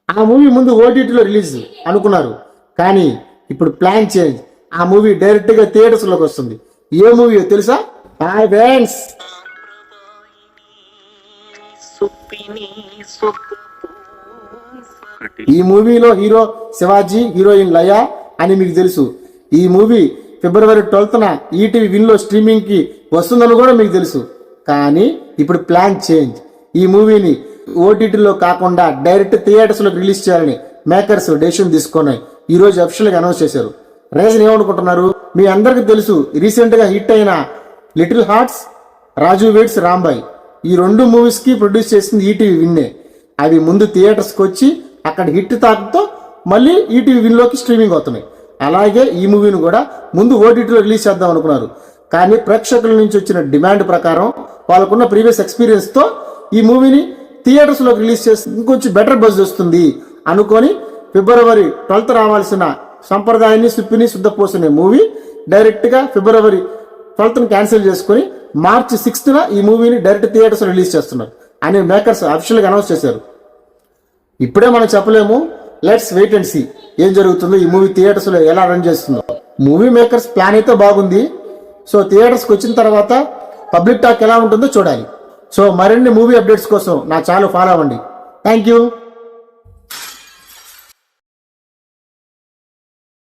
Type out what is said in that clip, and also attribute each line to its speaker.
Speaker 1: ఆ మూవీ ముందు ఓటీటీలో రిలీజ్ అనుకున్నారు, కానీ ఇప్పుడు ప్లాన్ చేంజ్. ఆ మూవీ డైరెక్ట్గా థియేటర్స్లోకి వస్తుంది. ఏ మూవీ తెలుసా? హాయ్ ఫ్రెండ్స్, ఈ మూవీలో హీరో శివాజీ, హీరోయిన్ లయ అని మీకు తెలుసు. ఈ మూవీ ఫిబ్రవరి 12న ఈటీవీ విన్లో స్ట్రీమింగ్కి వస్తుందని కూడా మీకు తెలుసు. కానీ ఇప్పుడు ప్లాన్ చేంజ్. ఈ మూవీని ఓటీటీలో కాకుండా డైరెక్ట్ థియేటర్స్లోకి రిలీజ్ చేయాలని మేకర్స్ డెసిషన్ తీసుకున్నాయి. ఈ రోజు అఫీషియల్గా అనౌన్స్ చేశారు. రీజన్ ఏమనుకుంటున్నారు? మీ అందరికీ తెలుసు, రీసెంట్గా హిట్ అయిన లిటిల్ హార్ట్స్, రాజు వెయిట్స్, రాంబాయ్, ఈ 2 మూవీస్కి ప్రొడ్యూస్ చేసింది ఈటీవీ విన్నే. అవి ముందు థియేటర్స్కి వచ్చి అక్కడ హిట్ తాకుతో మళ్ళీ ఈటీవీ విన్లోకి స్ట్రీమింగ్ అవుతున్నాయి. అలాగే ఈ మూవీని కూడా ముందు ఓటీటీలో రిలీజ్ చేద్దాం అనుకున్నారు. కానీ ప్రేక్షకుల నుంచి వచ్చిన డిమాండ్ ప్రకారం, వాళ్ళకున్న ప్రీవియస్ ఎక్స్పీరియన్స్తో ఈ మూవీని థియేటర్స్లోకి రిలీజ్ చేసి ఇంకొంచెం బెటర్ బజ్ వస్తుంది అనుకొని ఫిబ్రవరి 12th రావాల్సిన సంప్రదాయాన్ని, సుప్పిని, శుద్ధపోసిన మూవీ డైరెక్ట్గా ఫిబ్రవరి 12th క్యాన్సిల్ చేసుకుని మార్చి 6th ఈ మూవీని డైరెక్ట్ థియేటర్స్ రిలీజ్ చేస్తున్నారు అని మేకర్స్ అఫీషియల్గా అనౌన్స్ చేశారు. ఇప్పుడే మనం చెప్పలేము. లెట్స్ వెయిట్ అండ్ సీ ఏం జరుగుతుందో, ఈ మూవీ థియేటర్స్లో ఎలా రన్ చేస్తుందో. మూవీ మేకర్స్ ప్లాన్ అయితే బాగుంది. సో థియేటర్స్కి వచ్చిన తర్వాత పబ్లిక్ టాక్ ఎలా ఉంటుందో చూడాలి. సో మరిన్ని మూవీ అప్డేట్స్ కోసం నా ఛానల్ ఫాలో అవ్వండి. Thank you.